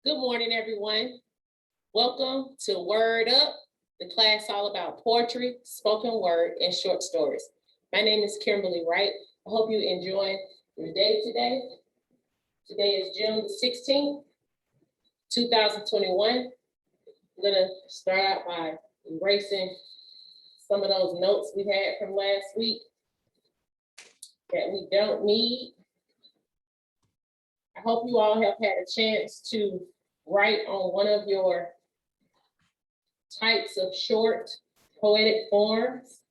Good morning, everyone. Welcome to Word Up, the class all about poetry, spoken word, and short stories. My name is Kimberlie Wright. I hope you enjoy your day today. Today is June the 16th, 2021. I'm gonna start out by erasing some of those notes we had from last week that we don't need. I hope you all have had a chance to write on one of your types of short poetic forms.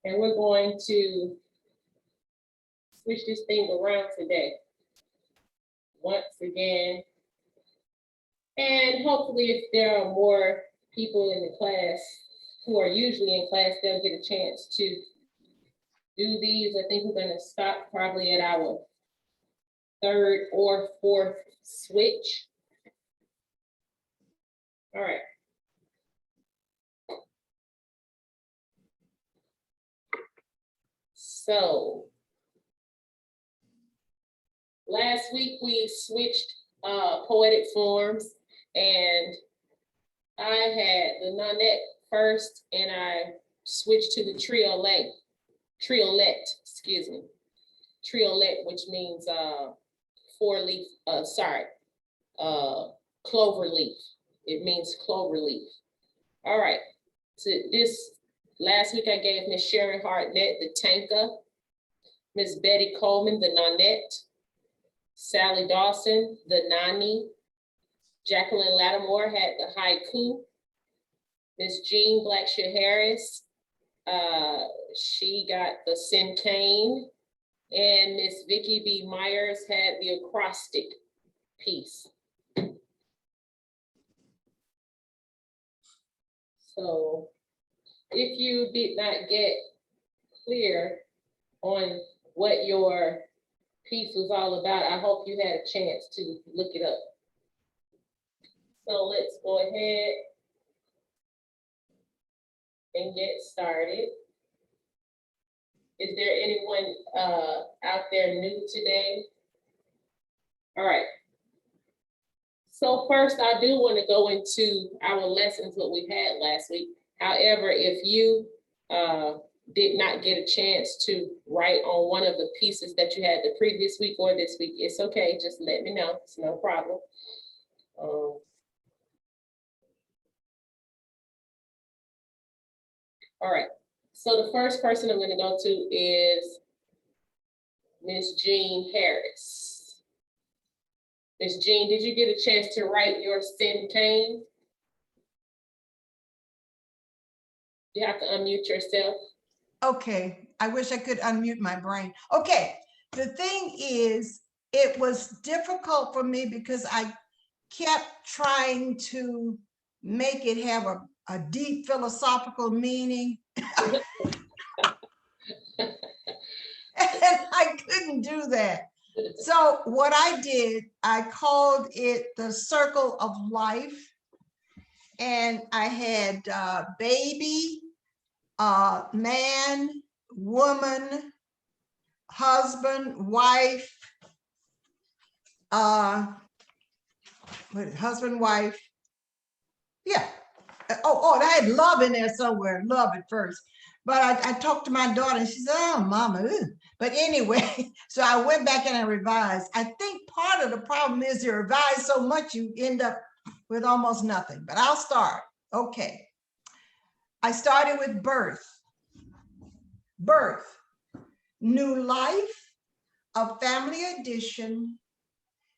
And we're going to switch this thing around today. Once again. And hopefully if there are more people in the class who are usually in class, they'll get a chance to do these. I think we're going to stop probably at our third or fourth switch. All right. So last week we switched poetic forms, and I had the nonette first, and I switched to the triolet, which means clover leaf. It means clover leaf. All right. So this last week I gave Miss Sharon Hartnett the tanka, Miss Betty Coleman the nonette, Sally Dawson the nani, Jacqueline Lattimore had the haiku, Miss Jean Blackshear Harris, she got the cinquain, and Miss Vicki B. Myers had the acrostic piece. So if you did not get clear on what your piece was all about, I hope you had a chance to look it up. So let's go ahead and get started. Is there anyone out there new today? All right. So first, I do want to go into our lessons, what we had last week. However, if you did not get a chance to write on one of the pieces that you had the previous week or this week, it's okay. Just let me know. It's no problem. All right. So the first person I'm going to go to is Miss Jean Harris. Miss Jean, did you get a chance to write your cinquain? You have to unmute yourself. Okay, I wish I could unmute my brain. Okay, the thing is, it was difficult for me because I kept trying to make it have a deep philosophical meaning. And I couldn't do that. So what I did, I called it the circle of life. And I had baby, man, woman, husband, wife, husband, wife. Yeah. Oh, I had love in there somewhere, love at first. But I talked to my daughter and she said, oh, mama. Ew. But anyway, so I went back and I revised. I think part of the problem is you revise so much, you end up with almost nothing, but I'll start. Okay. I started with birth. Birth, new life, a family addition,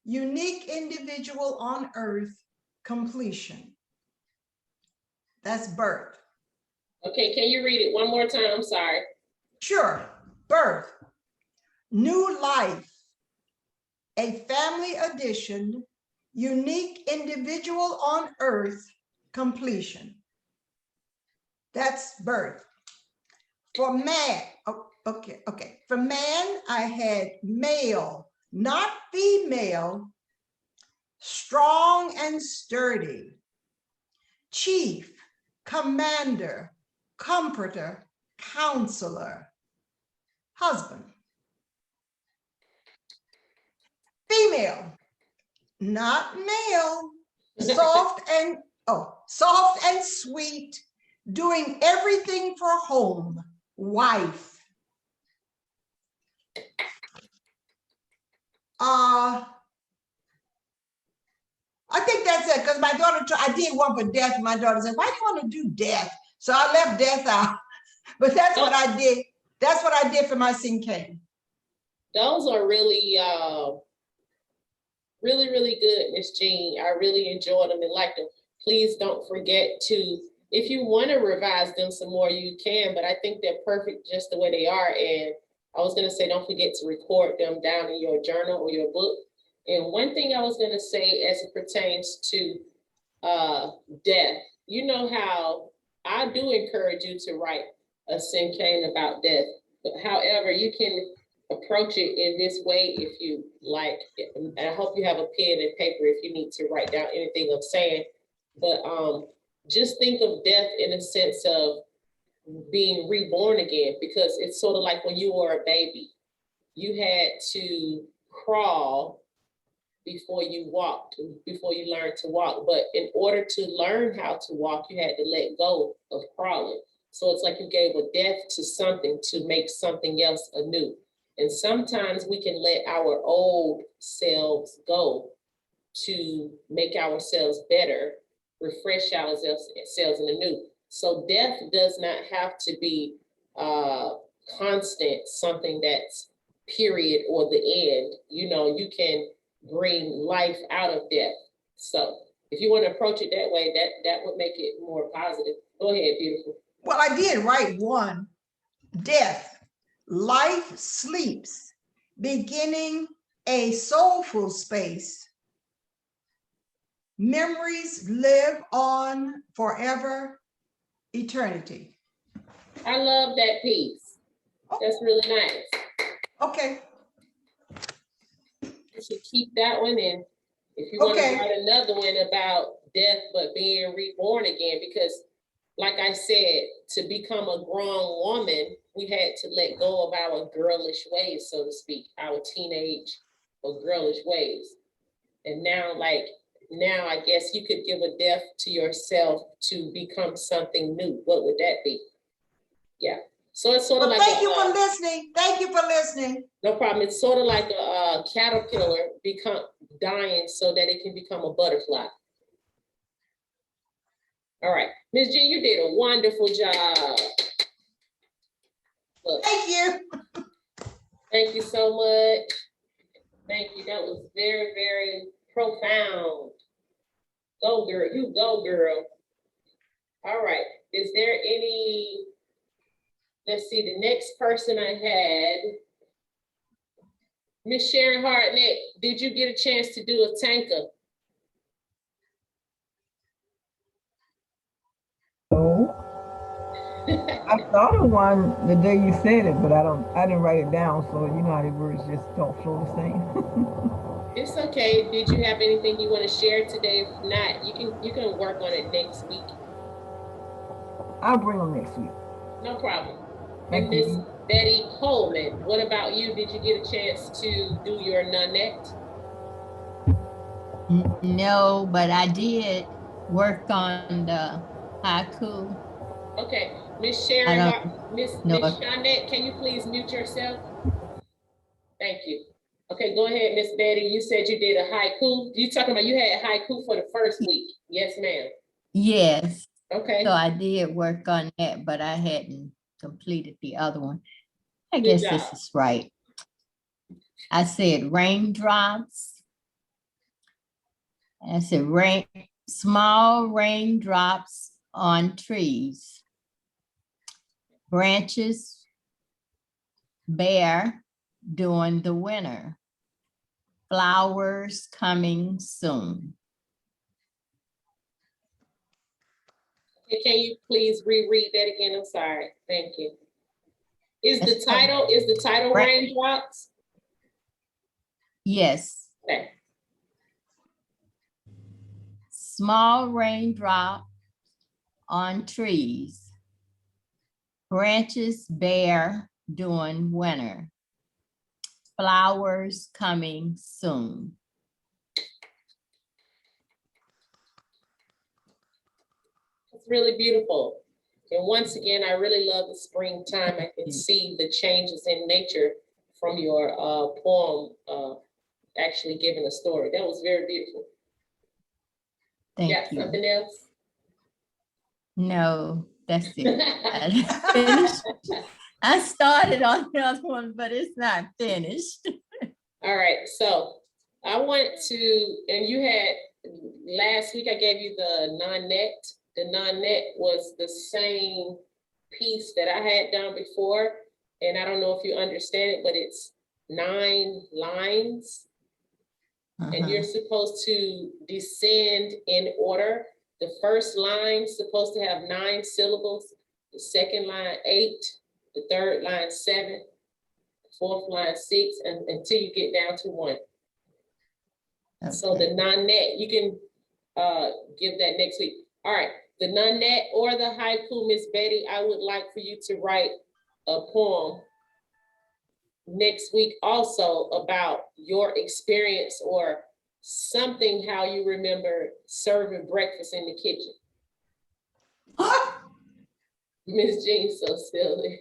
unique individual on earth, completion. That's birth. Okay, can you read it one more time? I'm sorry. Sure. Birth, new life, a family addition, unique individual on earth, completion. That's birth. For man, okay. For man, I had male, not female, strong and sturdy, chief, commander, comforter, counselor, husband. Female, not male, soft and sweet, doing everything for home, wife. I think that's it, because my daughter, I did one for death. My daughter said, why do you want to do death? So I left death out, but that's what I did. That's what I did for my CK. Those are really, really good, Miss Jean. I really enjoyed them and liked them. Please don't forget to, if you want to revise them some more, you can, but I think they're perfect just the way they are. And I was going to say, don't forget to record them down in your journal or your book. And one thing I was going to say as it pertains to death, you know how I do encourage you to write a cinquain about death. But however, you can approach it in this way if you like. And I hope you have a pen and paper if you need to write down anything I'm saying. But just think of death in a sense of being reborn again, because it's sort of like when you were a baby, you had to crawl before you walked, before you learned to walk. But in order to learn how to walk, you had to let go of crawling. So it's like you gave a death to something to make something else anew. And sometimes we can let our old selves go to make ourselves better, refresh ourselves in a new. So death does not have to be constant, something that's period or the end. You know, you can bring life out of death. So if you want to approach it that way, that would make it more positive. Go ahead, beautiful. Well, I did write one. Death, life sleeps, beginning a soulful space. Memories live on forever, eternity. I love that piece. That's really nice. Okay. You should keep that one in. If you want to write another one about death, but being reborn again, because like I said, to become a grown woman, we had to let go of our girlish ways, so to speak, our teenage or girlish ways. And now I guess you could give a death to yourself to become something new. What would that be? Yeah. So it's sort of like thank you for listening. Thank you for listening. No problem. It's sort of like a caterpillar dying so that it can become a butterfly. All right, Ms. G, you did a wonderful job. Look, thank you. Thank you so much. Thank you. That was very, very profound. Go, girl. You go, girl. All right. Is there any, let's see, the next person I had, Miss Sharon Hartnett, did you get a chance to do a tanker? Oh, I thought of one the day you said it, but I didn't write it down. So you know how the words just don't flow the same. It's okay. Did you have anything you want to share today? If not, you can work on it next week. I'll bring them next week. No problem. And Miss Betty Coleman, what about you? Did you get a chance to do your nonette? No, but I did work on the haiku. Okay, Miss Sharon, Miss Shawnette, can you please mute yourself? Thank you. Okay, go ahead, Miss Betty. You said you did a haiku. You talking about you had haiku for the first week? Yes, ma'am. Yes. Okay. So I did work on that, but I hadn't completed the other one. I guess this is right. I said raindrops. I said small raindrops on trees. Branches bare during the winter. Flowers coming soon. Can you please reread that again? I'm sorry. Thank you. Is the title Raindrops? Yes. Okay. Small raindrop on trees. branches bare during winter. Flowers coming soon. It's really beautiful. And once again, I really love the springtime. I can see the changes in nature from your poem actually giving a story. That was very beautiful. Thank Got you. something else? No, that's it. I finished. I started on the other one, but it's not finished. All right, so I want to, and you had, last week I gave you the non-net. The non-net was the same piece that I had done before. And I don't know if you understand it, but it's 9 lines. And you're supposed to descend in order. The first line is supposed to have 9 syllables. The second line, 8. The third line, 7. The fourth line, 6, and until you get down to 1. Okay. So the non-net, you can give that next week. All right, the non-net or the haiku, Miss Betty, I would like for you to write a poem next week also about your experience or something, how you remember serving breakfast in the kitchen. Miss Jean's so silly.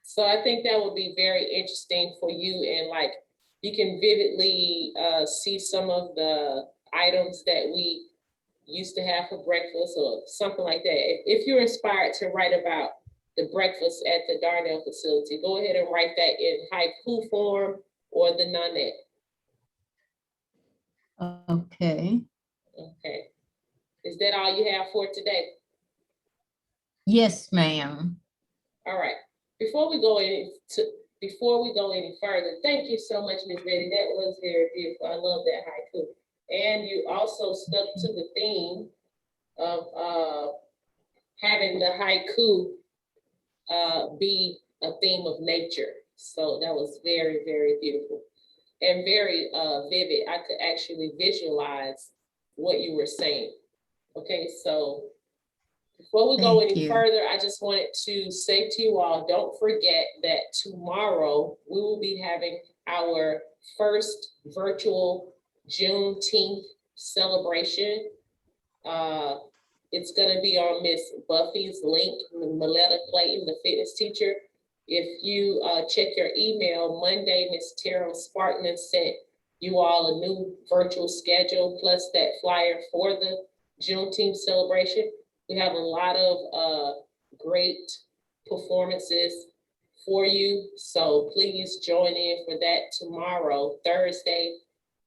So I think that would be very interesting for you, and like you can vividly see some of the items that we used to have for breakfast or something like that. If you're inspired to write about the breakfast at the Darnell facility, go ahead and write that in haiku form or the non-net. Okay. Okay. Is that all you have for today? Yes, ma'am. All right. Before we go any further, thank you so much, Ms. Betty. That was very beautiful. I love that haiku. And you also stuck to the theme of having the haiku be a theme of nature. So that was very, very beautiful and very vivid. I could actually visualize what you were saying. Okay, so before we go any further, I just wanted to say to you all, don't forget that tomorrow we will be having our first virtual Juneteenth celebration. It's gonna be on Miss Buffy's link, Maletta Clayton, the fitness teacher. If you check your email, Monday, Miss Terrell Spartman sent you all a new virtual schedule plus that flyer for the Juneteenth celebration. We have a lot of great performances for you. So please join in for that tomorrow, Thursday,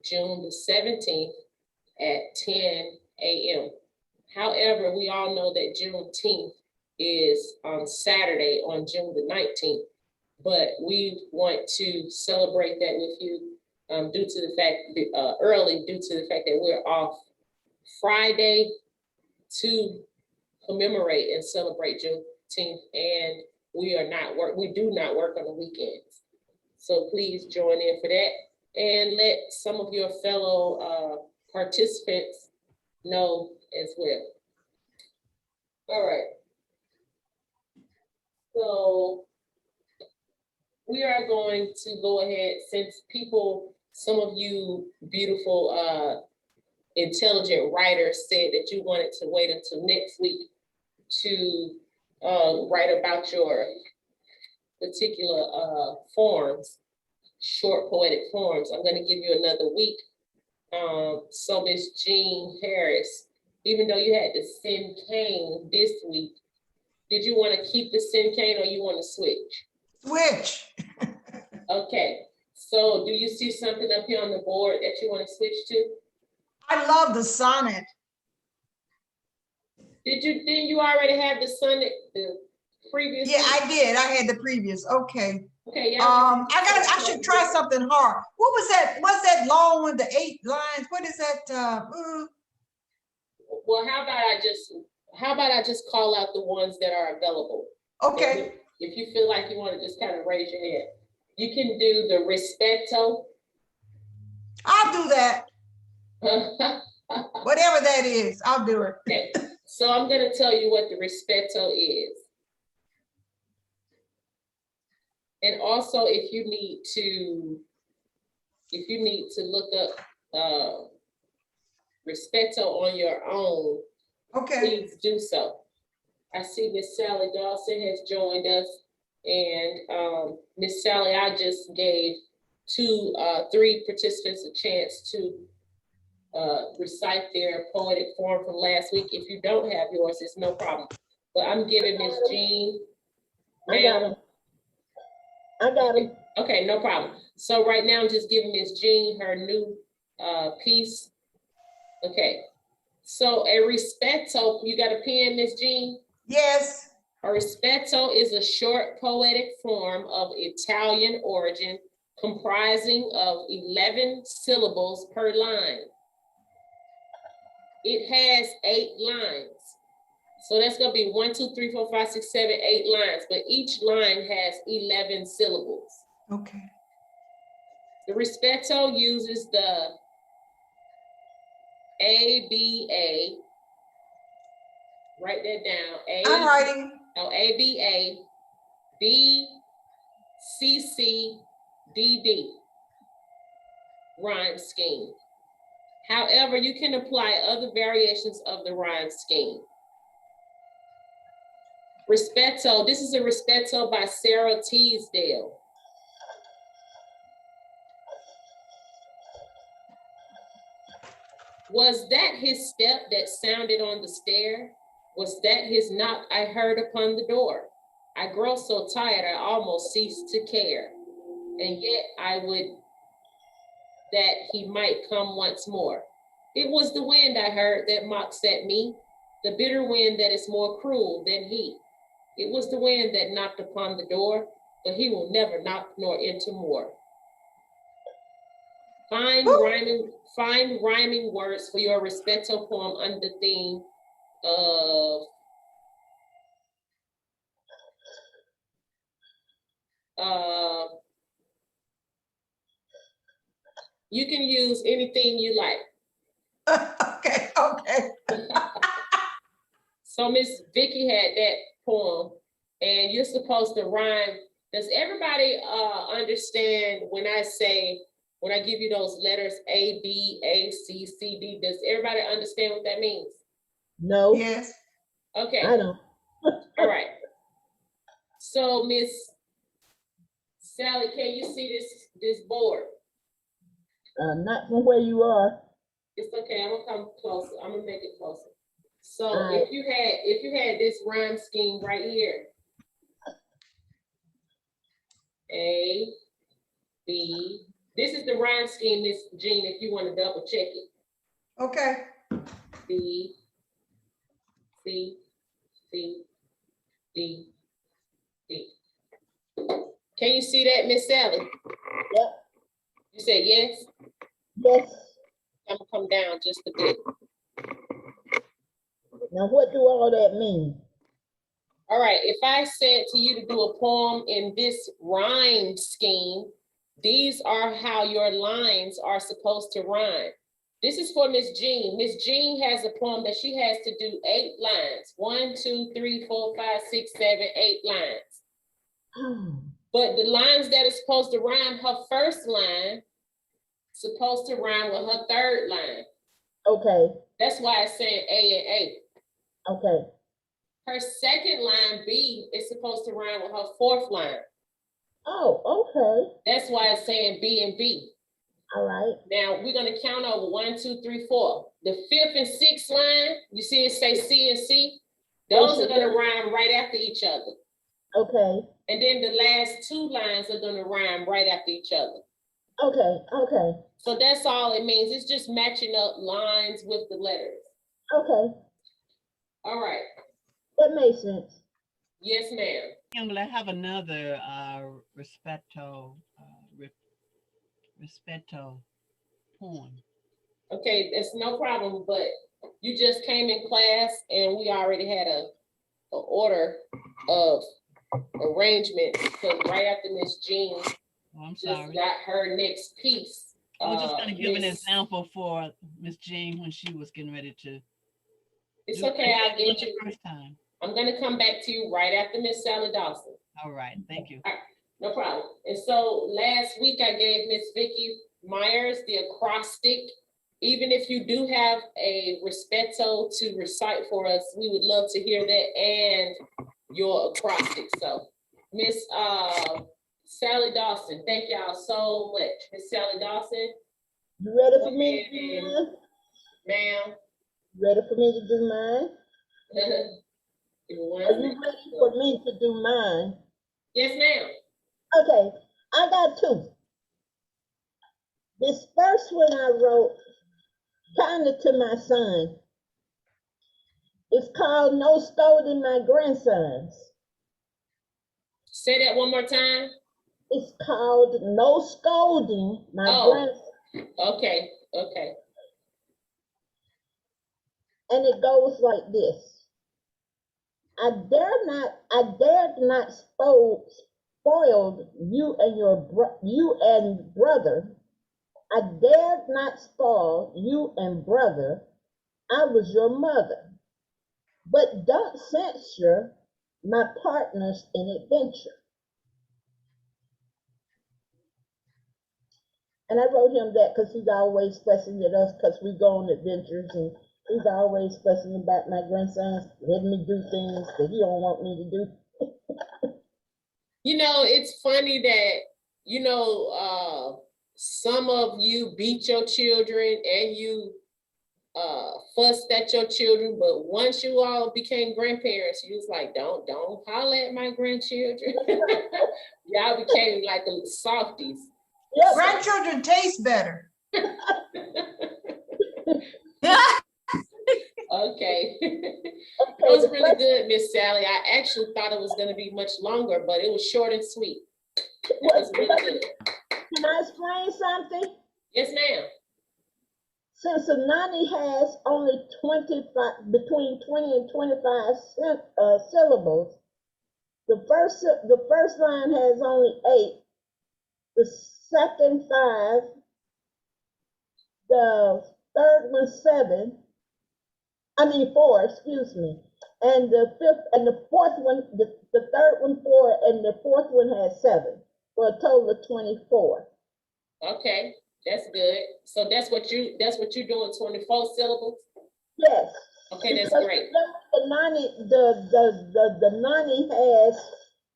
June the 17th at 10 a.m. However, we all know that Juneteenth is on Saturday on June the 19th, but we want to celebrate that with you due to the fact that we're off Friday to commemorate and celebrate Juneteenth, and we do not work on the weekends. So please join in for that and let some of your fellow participants know as well. All right. So we are going to go ahead, since some of you beautiful, intelligent writers said that you wanted to wait until next week to write about your particular forms, short poetic forms. I'm going to give you another week. So Miss Jean Harris, even though you had to send cane this week, did you want to keep the send cane or you want to switch? Switch. Okay, so do you see something up here on the board that you want to switch to? I love the sonnet. Didn't you already have the sonnet, the previous? Yeah, I did. I had the previous. Okay. Okay, yeah. I should try something hard. What was that? What's that long one? The 8 lines? What is that? Well, how about I just call out the ones that are available? Okay. If you feel like you want to just kind of raise your hand, you can do the Respecto. I'll do that. Whatever that is, I'll do it. Okay, so I'm going to tell you what the Respecto is. And also, if you need to look up Respecto on your own, Okay, please do so. I see Miss Sally Dawson has joined us, and Miss Sally, I just gave three participants a chance to recite their poetic form from last week. If you don't have yours, it's no problem. But I'm giving Miss Jean. I got him. I got him. Okay, no problem. So right now I'm just giving Miss Jean her new piece. Okay. So a Respecto, you got a pen, Miss Jean? yes. A Respecto is a short poetic form of Italian origin comprising of 11 syllables per line. It has 8 lines. So that's gonna be 1, 2, 3, 4, 5, 6, 7, 8 lines, but each line has 11 syllables. Okay. The Respecto uses the ABA, write that down. I'm writing. ABA, BCCDD rhyme scheme. However, you can apply other variations of the rhyme scheme. Respecto, this is a Respecto by Sarah Teasdale. Was that his step that sounded on the stair? Was that his knock I heard upon the door? I grow so tired I almost cease to care. And yet I would that he might come once more. It was the wind I heard that mocks at me, the bitter wind that is more cruel than he. It was the wind that knocked upon the door, but he will never knock nor enter more. Find rhyming words for your Respecto poem under the theme of you can use anything you like. Okay, okay. So Miss Vicky had that poem, and you're supposed to rhyme. Does everybody understand when I give you those letters A, B, A, C, C, D, does everybody understand what that means? No, Yes. Okay, I don't. all right. So Miss Sally, can you see this board? Not from where you are. It's okay, I'm gonna come closer. I'm gonna make it closer. So All right. if you had this rhyme scheme right here, A, B, this is the rhyme scheme, Miss Jean, if you want to double check it. Okay. B, C, C, D, D. Can you see that, Miss Sally? Yep. You said yes? Yes. I'm gonna come down just a bit. Now, what do all that mean? All right, if I said to you to do a poem in this rhyme scheme, these are how your lines are supposed to rhyme. This is for Miss Jean. Miss Jean has a poem that she has to do 8 lines. 1, 2, 3, 4, 5, 6, 7, 8 lines. But the lines that are supposed to rhyme, her first line, supposed to rhyme with her third line. Okay. That's why it's saying A and A. Okay. Her second line, B, is supposed to rhyme with her fourth line. Oh, okay. That's why it's saying B and B. All right. Now we're gonna count over 1, 2, 3, 4. The 5th and 6th line, you see it say C and C? Those are gonna rhyme right after each other. Okay. And then the last 2 lines are gonna rhyme right after each other. Okay. Okay. So that's all it means. It's just matching up lines with the letters. Okay. All right. That makes sense. Yes, ma'am. Kimberlie, I have another Respecto poem. Okay, that's no problem, but you just came in class and we already had a order of arrangements. So right after Miss Jean Oh, I'm just sorry. got her next piece. I was just going to give an Miss- example for Miss Jean when she was getting ready to. It's do okay, I'll get the you. first time. I'm gonna come back to you right after Miss Sally Dawson. All right, thank you. No problem. And so last week I gave Miss Vicky Myers the acrostic. Even if you do have a Respecto to recite for us, we would love to hear that and your acrostic. So Miss Sally Dawson, thank y'all so much. Miss Sally Dawson, You ready for me to do mine? ma'am. Ready for me to do mine? Give me one Are you second. ready for me to do mine? Yes, ma'am. Okay, I got two. This first one I wrote kind of to my son. It's called No Scolding My Grandsons. Say that one more time. It's called No Scolding My Grandsons. Okay, okay. And it goes like this. I dared not spoil you and brother. I dared not spoil you and brother. I was your mother. But don't censure my partners in adventure. And I wrote him that because he's always fussing at us because we go on adventures, and he's always fussing about my grandsons letting me do things that he don't want me to do. You know, it's funny that, you know, some of you beat your children and you fussed at your children, but once you all became grandparents, you was like, don't holler at my grandchildren. Y'all became like the softies. Yep. Grandchildren taste better. Okay. That was really good, Miss Sally. I actually thought it was going to be much longer, but it was short and sweet. That was really good. Can I explain something? Yes, ma'am. Since a nanny has only between 20 and 25 syllables, the first line has only 8, the second 5, the third one 4, excuse me, and the fifth and the fourth one, the third one 4, and the fourth one has 7, for a total of 24. Okay, that's good. So that's what you're doing, 24 syllables? Yes. Okay, that's Because great. The nanny has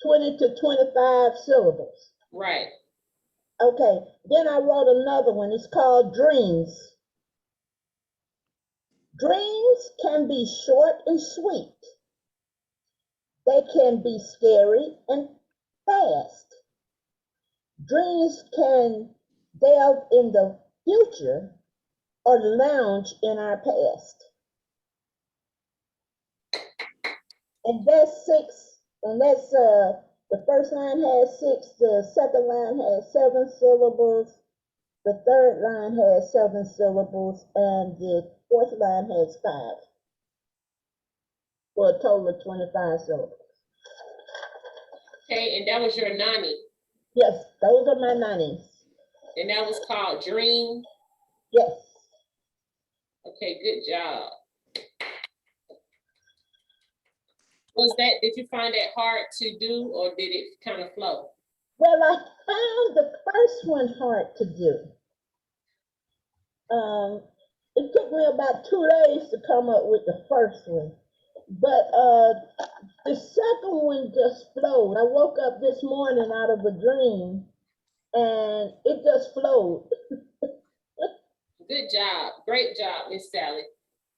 20 to 25 syllables. Right. Okay, then I wrote another one. It's called Dreams. Dreams can be short and sweet. They can be scary and fast. Dreams can delve in the future or lounge in our past. And that's 6, and that's the first line has 6, the second line has 7 syllables, the third line has 7 syllables, and the fourth line has 5, for a total of 25 syllables. Okay, and that was your nanny. Yes, those are my nannies. And that was called Dream. Yes. Okay, good job. Did you find that hard to do, or did it kind of flow? Well, I found the first one hard to do. It took me about 2 days to come up with the first one. But the second one just flowed. I woke up this morning out of a dream and it just flowed. Good job. Great job, Miss Sally.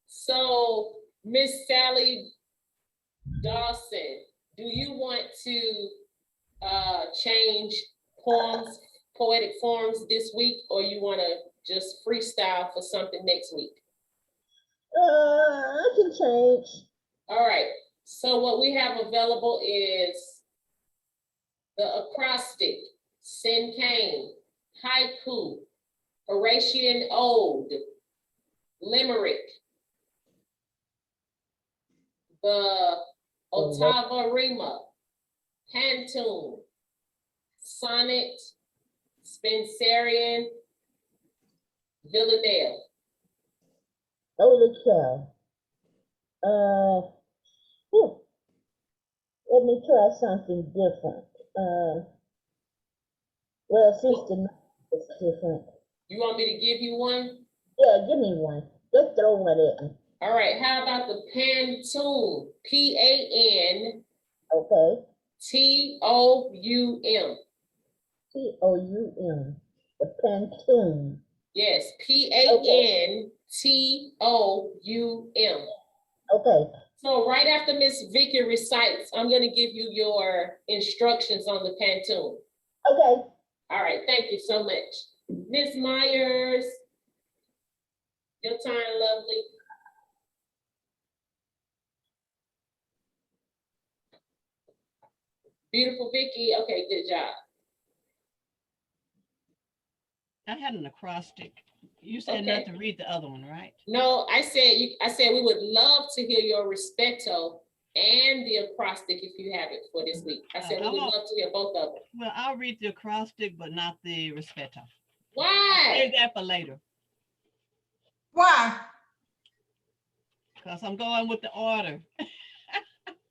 So, Miss Sally Dawson, do you want to change poetic forms this week, or you want to just freestyle for something next week? I can change. All right. So what we have available is the acrostic, cinquain, haiku, Horatian ode, limerick, the ottava rima, pantone, sonnet, Spencerian, villanelle. Holy cow. Let me try something different. Well, 69 is different. You want me to give you one? Yeah, give me one. Just throw one at me. All right, how about the Pantone? P-A-N-T-O-U-M. Okay. T-O-U-M. The Pantone. Yes, P-A-N-T-O-U-M. Okay. So right after Miss Vicky recites, I'm gonna give you your instructions on the Pantone. Okay. All right, thank you so much. Miss Myers, your turn, lovely. Beautiful Vicky, okay, good job. I had an acrostic. You said Okay. not to read the other one, right? No, I said we would love to hear your Respecto and the acrostic if you have it for this week. I said we would love to hear both of them. Well, I'll read the acrostic, but not the Respecto. Why? Save that for later, Why? because I'm going with the order.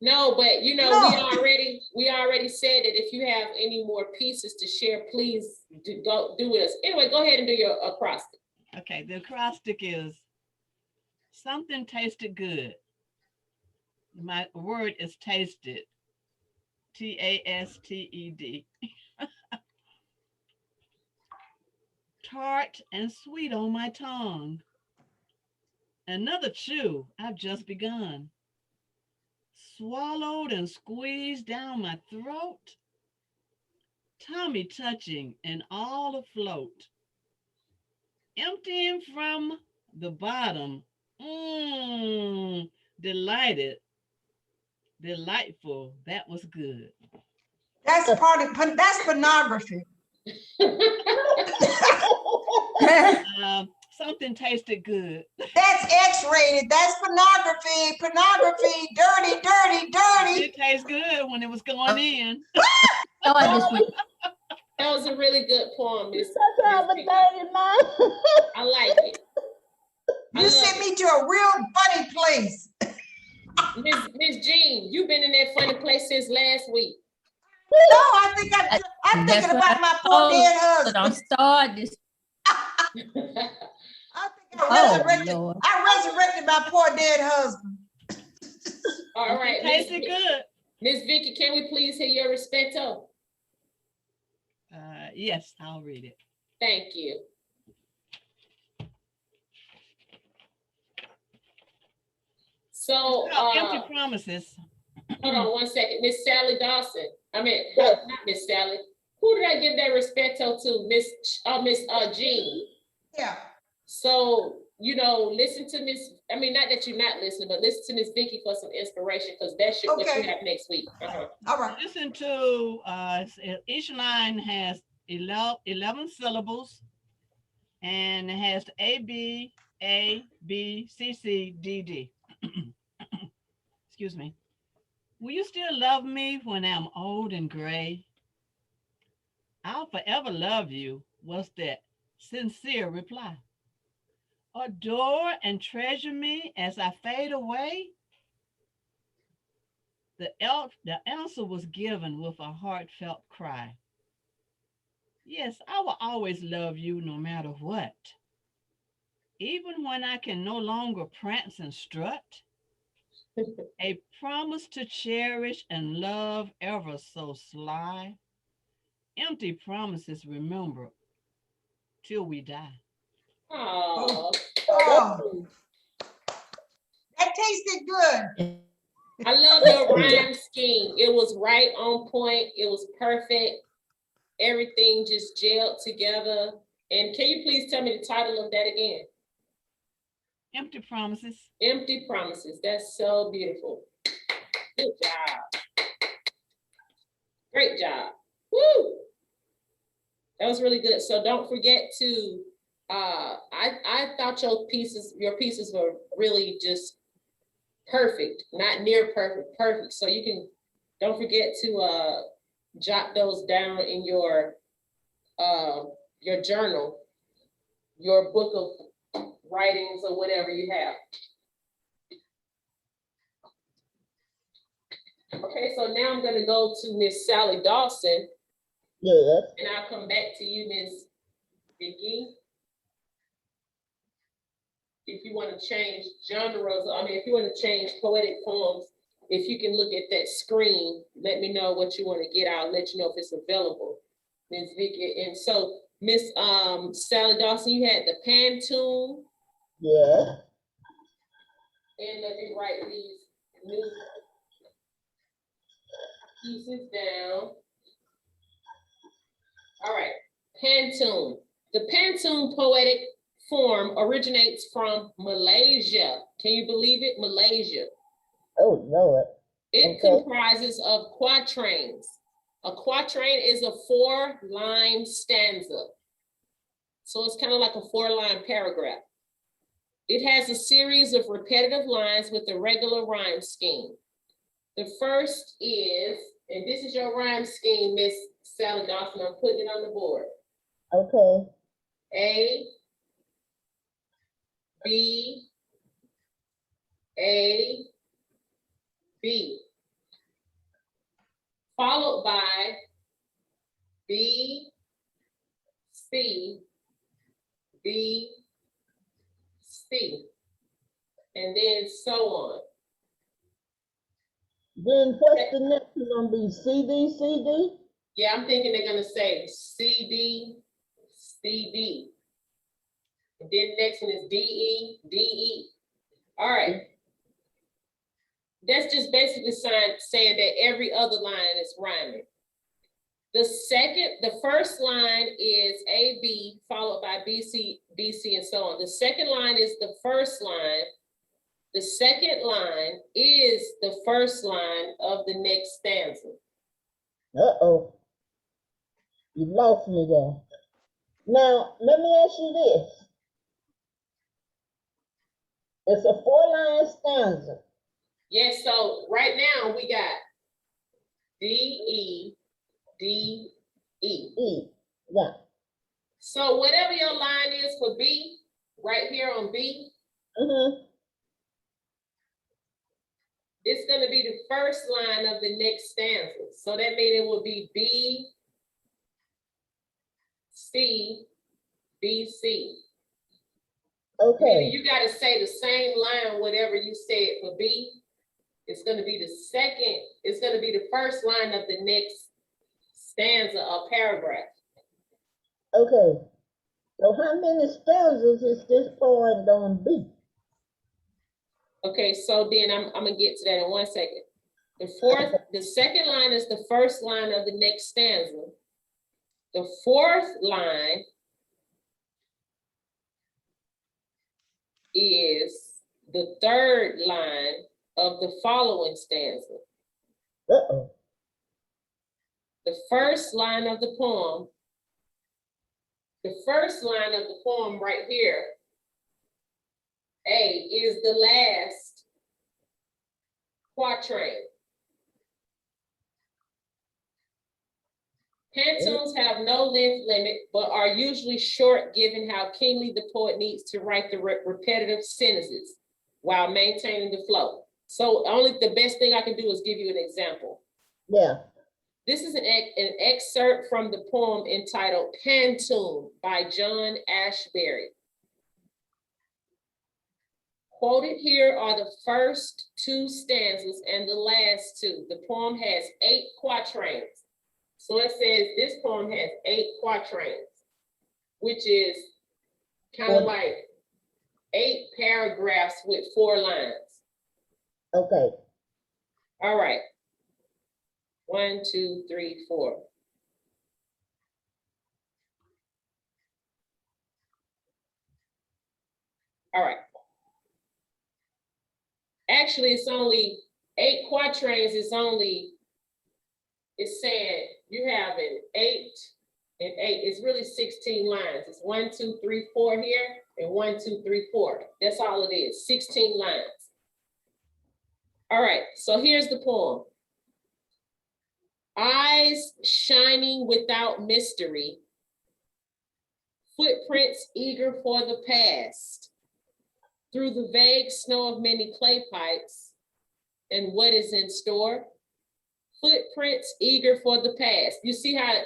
No, but you know, No. we already said that if you have any more pieces to share, please do with us. Anyway, go ahead and do your acrostic. Okay, the acrostic is something tasted good. My word is tasted. T-A-S-T-E-D. Tart and sweet on my tongue. Another chew, I've just begun. Swallowed and squeezed down my throat. Tummy touching and all afloat. Emptying from the bottom. Delighted. Delightful. That was good. That's that's pornography. Something tasted good. That's X-rated. That's pornography. Pornography. Dirty, dirty, dirty. It tastes good when it was going in. No, I just went, That was a really good poem, Miss. That's how I'm Vicky. dirty, man. I like it. I You love sent it. me to a real funny place. Miss Jean, you've been in that funny place since last week. No, I'm that's thinking what about my poor dead so husband. don't start this. I resurrected my poor dead husband. All right, It tasted good. Miss Vicky, can we please hear your Respecto? Yes, I'll read it. Thank you. So, Empty promises. hold on one second. Miss Sally Dawson. I mean, not Miss Sally. Who did I give that Respecto to? Miss Jean. Yeah. So, you know, listen to Miss, I mean, not that you're not listening, but listen to Miss Vicky for some inspiration, because that's what you have next week. All right. Listen to, each line has 11 syllables, and it has A, B, C, C, D, D. Excuse me. Will you still love me when I'm old and gray? I'll forever love you, was that sincere reply. Adore and treasure me as I fade away? The answer was given with a heartfelt cry. Yes, I will always love you no matter what. Even when I can no longer prance and strut. A promise to cherish and love ever so sly. Empty promises, remember, till we die. Oh, Oh, that tasted good. I love your rhyme scheme. It was right on point. It was perfect. Everything just gelled together. And can you please tell me the title of that again? Empty promises. Empty Promises. That's so beautiful. Good job. Great job. Woo! That was really good. So don't forget to, I thought your pieces were really just perfect, not near perfect, perfect. So you can, don't forget to jot those down in your journal, your book of writings or whatever you have. Okay, so now I'm gonna go to Miss Sally Dawson. Yes. And I'll come back to you, Miss Vicky. If you want to change genres, I mean, if you want to change poetic poems, if you can look at that screen, let me know what you want to get. I'll let you know if it's available, Miss Vicky. And so, Miss Sally Dawson, you had the Pantone. Yes. And let me write these new pieces down. All right, Pantone. The Pantone poetic form originates from Malaysia. Can you believe it? Malaysia. Oh, Lord. It Okay. comprises of quatrains. A quatrain is a 4-line stanza. So it's kind of like a 4-line paragraph. It has a series of repetitive lines with a regular rhyme scheme. The first is, and this is your rhyme scheme, Miss Sally Dawson, I'm putting it on the board. Okay. A, B, A, B. Followed by B, C, B, C, and then so on. Then what's the next one gonna be? CD, CD? Yeah, I'm thinking they're gonna say CD, CD. And then the next one is DE, DE. All right. That's just basically saying that every other line is rhyming. The first line is AB followed by BC, BC, and so on. The second line is the first line. The second line is the first line of the next stanza. Uh-oh. You lost me there. Now, let me ask you this. It's a 4-line stanza. Yes, so right now we got D, E, D, E. E. Yeah. So whatever your line is for B, right here on B, Mm-hmm. it's gonna be the first line of the next stanza. So that means it will be B, C, B, C. Okay. Meaning you gotta say the same line, whatever you said for B. It's gonna be the second, it's gonna be the first line of the next stanza or paragraph. Okay. So how many stanzas is this poem gonna be? Okay, so then I'm gonna get to that in 1 second. The second line is the first line of the next stanza. The fourth line is the third line of the following stanza. Uh-oh. The first line of the poem, the first line of the poem right here, A, is the last quatrain. Pantones have no length limit, but are usually short given how keenly the poet needs to write the repetitive sentences while maintaining the flow. So only the best thing I can do is give you an example. Yeah. This is an excerpt from the poem entitled Pantone by John Ashbery. Quoted here are the first 2 stanzas and the last 2. The poem has 8 quatrains. So it says this poem has 8 quatrains, which is kind of like 8 paragraphs with 4 lines. Okay. All right. 1, 2, 3, 4. All right. Actually, it's only 8 quatrains. It's saying you have an 8 and 8. It's really 16 lines. It's 1, 2, 3, 4 here, and 1, 2, 3, 4. That's all it is. 16 lines. All right. So here's the poem. Eyes shining without mystery, footprints eager for the past, through the vague snow of many clay pipes, and what is in store? Footprints eager for the past. You see how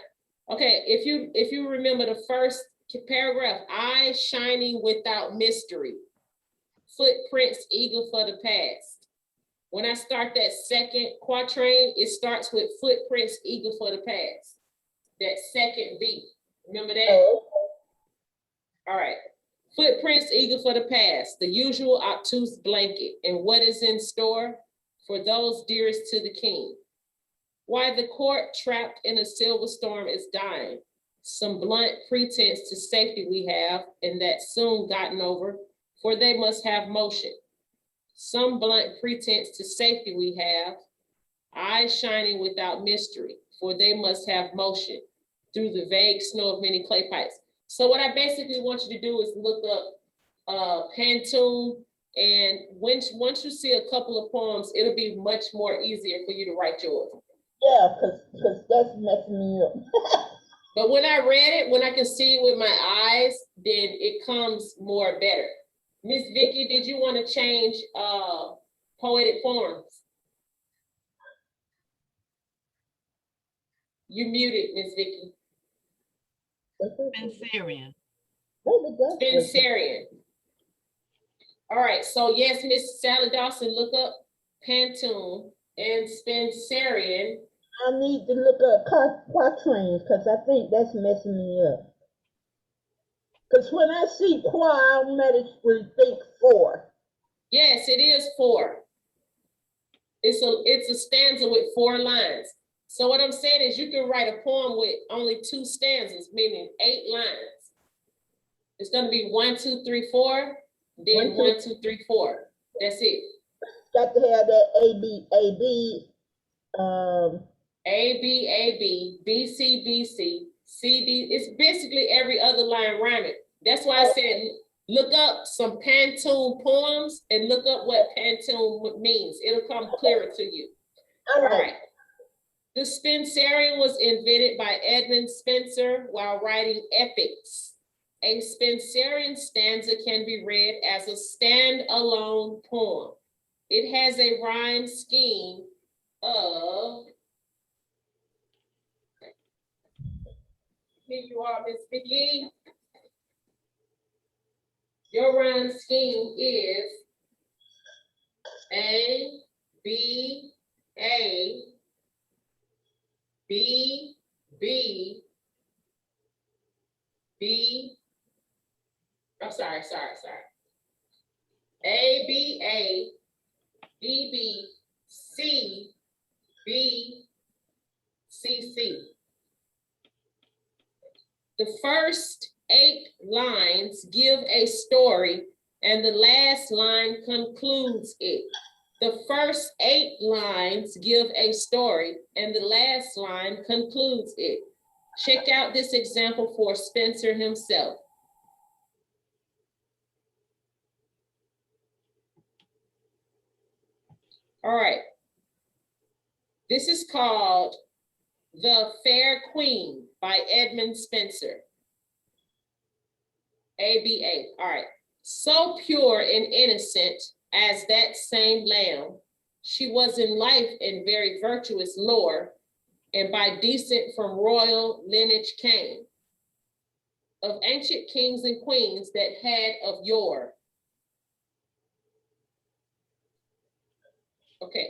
Okay, if you remember the first paragraph, eyes shining without mystery, footprints eager for the past. When I start that second quatrain, it starts with footprints eager for the past. That second beat, remember that? Oh, All right. Footprints eager for the past, the usual obtuse blanket, and what is in store for those dearest to the king. Why the court trapped in a silver storm is dying. Some blunt pretense to safety we have, and that soon gotten over, for they must have motion. Some blunt pretense to safety we have, eyes shining without mystery, for they must have motion through the vague snow of many clay pipes. So what I basically want you to do is look up Pantone, and once you see a couple of poems, it'll be much more easier for you to write yours. yeah, cause that's messing me up. But when I read it, when I can see it with my eyes, then it comes more better. Miss Vicky, did you want to change poetic forms? You muted, Miss Vicky. Spencerian. Spencerian. All right, so yes, Miss Sally Dawson, look up Pantone and Spencerian. I need to look up Quatrain because I think that's messing me up. Because when I see qua, I automatically think 4. Yes, it is 4. It's a stanza with 4 lines. So what I'm saying is you can write a poem with only 2 stanzas, meaning 8 lines. It's going to be 1, 2, 3, 4, then 1, 2, 3, 4. That's it. Got to have that A, B, A, B. A, B, A, B, B, C, B, C, C, D. It's basically every other line rhyming. That's why I said, look up some Pantone poems and look up what Pantone means. It'll come clearer to you. All right. The Spencerian was invented by Edmund Spenser while writing epics. A Spencerian stanza can be read as a standalone poem. It has a rhyme scheme of, here you are, Miss Vicky. Your rhyme scheme is A, B, A, B, B, B. I'm sorry. A, B, A, B, B, C, B, C, C. The first 8 lines give a story, and the last line concludes it. The first 8 lines give a story, and the last line concludes it. Check out this example for Spenser himself. All right. This is called The Fair Queen by Edmund Spenser. ABA. All right. So pure and innocent as that same lamb, she was in life in very virtuous lore, and by descent from royal lineage came, of ancient kings and queens that had of yore. Okay,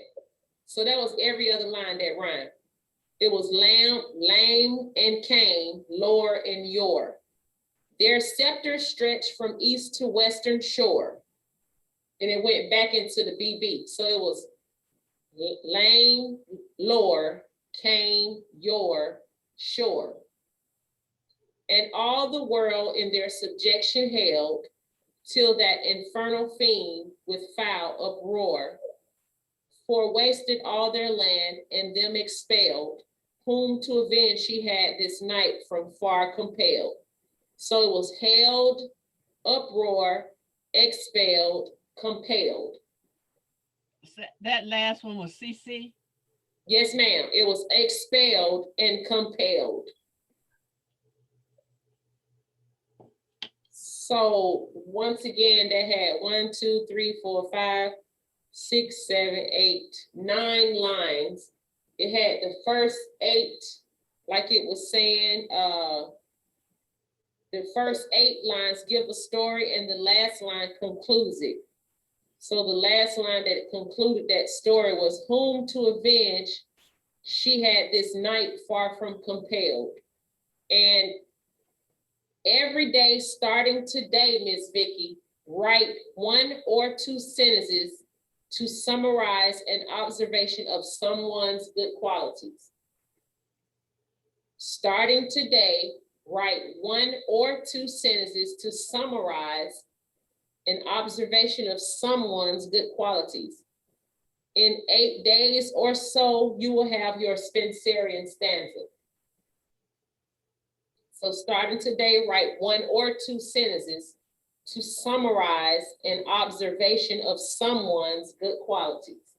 so that was every other line that rhymed. It was lamb, lame, and came, lore, and yore. Their scepter stretched from east to western shore. And it went back into the BB. So it was lame, lore, came, your, shore. And all the world in their subjection held, till that infernal fiend with foul uproar, for wasted all their land and them expelled, whom to avenge she had this night from far compelled. So it was held, uproar, expelled, compelled. That last one was CC? Yes, ma'am. It was expelled and compelled. So once again, they had 1, 2, 3, 4, 5, 6, 7, 8, 9 lines. It had the first 8 like it was saying, the first 8 lines give a story and the last line concludes it. So the last line that concluded that story was, whom to avenge she had this night far from compelled. And every day starting today, Miss Vicky, write 1 or 2 sentences to summarize an observation of someone's good qualities. Starting today, write 1 or 2 sentences to summarize an observation of someone's good qualities. In 8 days or so, you will have your Spencerian stanza. So starting today, write 1 or 2 sentences to summarize an observation of someone's good qualities.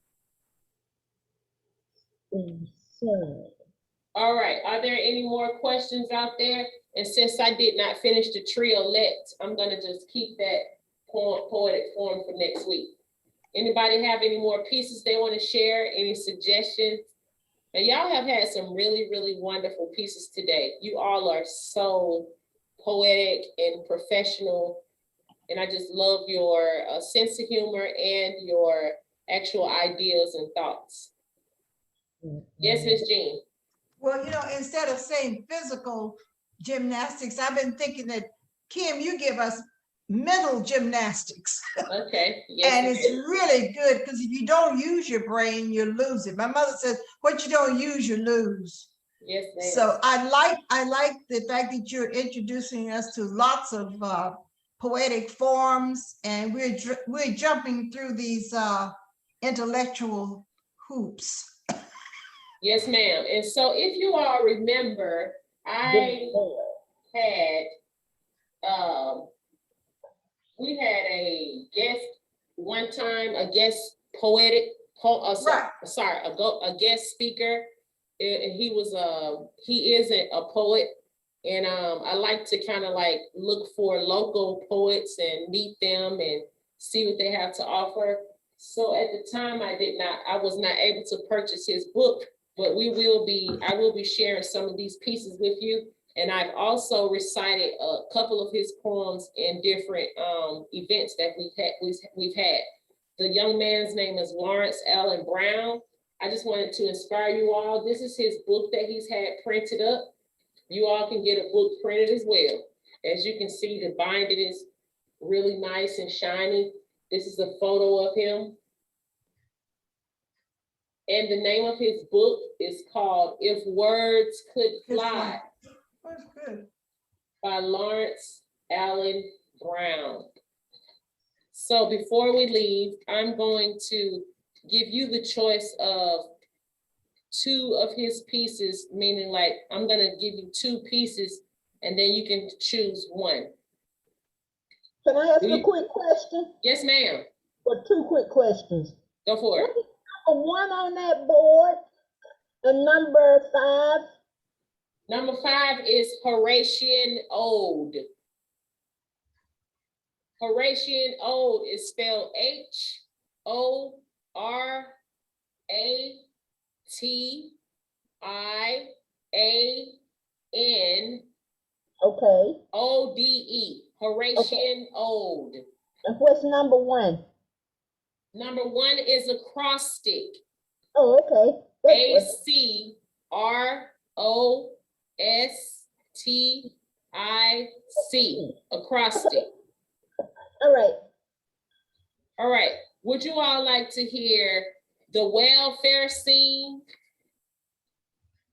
All right, are there any more questions out there? And since I did not finish the triolet, I'm gonna just keep that poetic form for next week. Anybody have any more pieces they want to share? Any suggestions? And y'all have had some really, really wonderful pieces today. You all are so poetic and professional. And I just love your sense of humor and your actual ideas and thoughts. Yes, Miss Jean. Well, you know, instead of saying physical gymnastics, I've been thinking that, Kim, you give us mental gymnastics. Okay. Yes, And it's really good because if you don't use your brain, you lose it. My mother says, what you don't use, you lose. yes, ma'am. So I like the fact that you're introducing us to lots of poetic forms, and we're jumping through these intellectual hoops. Yes, ma'am. And so if you all remember, I had, we had a guest one time, a guest poetic, a guest speaker. And he is a poet. And I like to kind of like look for local poets and meet them and see what they have to offer. So at the time I was not able to purchase his book, but I will be sharing some of these pieces with you. And I've also recited a couple of his poems in different events that we've had. The young man's name is Lawrence Allen Brown. I just wanted to inspire you all. This is his book that he's had printed up. You all can get a book printed as well. As you can see, the binding is really nice and shiny. This is a photo of him. And the name of his book is called If Words Could Fly. That's good. By Lawrence Allen Brown. So before we leave, I'm going to give you the choice of 2 of his pieces, meaning like I'm gonna give you 2 pieces and then you can choose one. Can I ask a quick question? Yes, ma'am. Or 2 quick questions. Go for it. Number 1 on that board and number 5. Number 5 is Horatian Ode. Horatian Ode is spelled Horatian. Okay. Ode. Horatian Ode. And what's number 1? Number 1 is acrostic. Oh, okay. ACROSTIC. Acrostic. All right. All right. Would you all like to hear the welfare scene?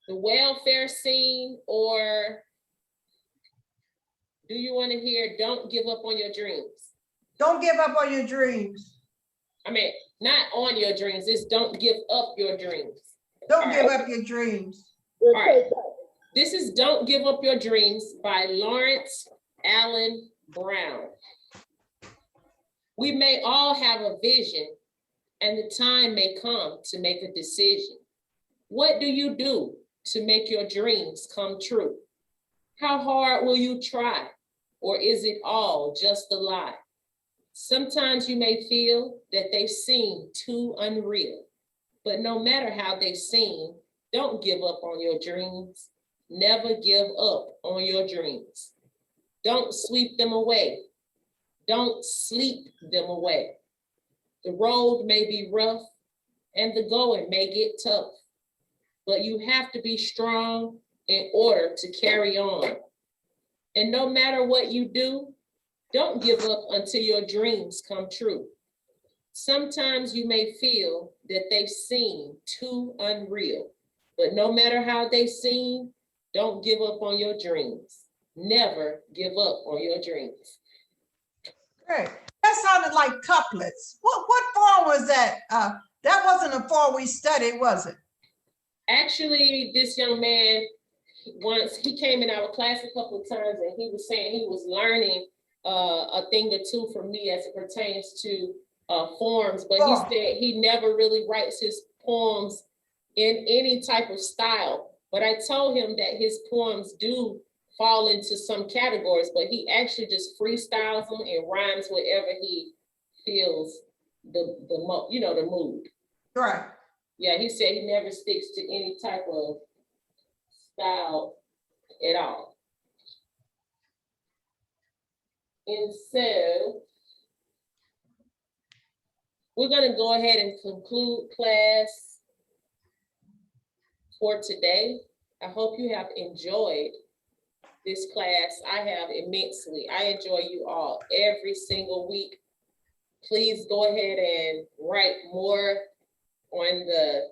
The welfare scene, or do you want to hear Don't Give Up on Your Dreams? Don't give up on your dreams. I mean, not on your dreams, it's don't give up your dreams. Don't give up your dreams. We'll All right. take that. This is Don't Give Up Your Dreams by Lawrence Allen Brown. We may all have a vision, and the time may come to make a decision. What do you do to make your dreams come true? How hard will you try? Or is it all just a lie? Sometimes you may feel that they seem too unreal, but no matter how they seem, don't give up on your dreams. Never give up on your dreams. Don't sweep them away. Don't sleep them away. The road may be rough and the going may get tough, but you have to be strong in order to carry on. And no matter what you do, don't give up until your dreams come true. Sometimes you may feel that they seem too unreal, but no matter how they seem, don't give up on your dreams. Never give up on your dreams. Great. That sounded like couplets. What form was that? That wasn't a form we studied, was it? Actually, this young man, once he came in our class a couple of times and he was saying he was learning a thing or two from me as it pertains to forms, but he said he never really writes his poems in any type of style. But I told him that his poems do fall into some categories, but he actually just freestyles them and rhymes wherever he feels the mood. Right. Yeah, he said he never sticks to any type of style at all. And so we're gonna go ahead and conclude class for today. I hope you have enjoyed this class. I have immensely. I enjoy you all every single week. Please go ahead and write more on the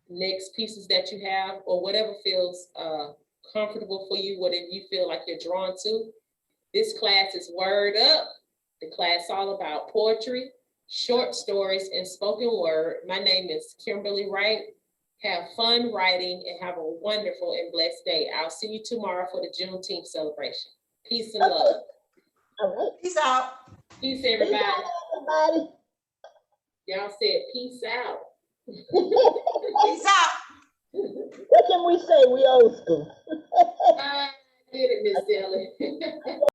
next pieces that you have, or whatever feels comfortable for you, whatever you feel like you're drawn to. This class is Word Up. The class all about poetry, short stories, and spoken word. My name is Kimberlie Wright. Have fun writing and have a wonderful and blessed day. I'll see you tomorrow for the Juneteenth celebration. Peace and love. All right. Peace out. Peace, Peace everybody. out, everybody. Y'all said peace out. Peace out. What can we say? We old school. I did it, Miss Dillon.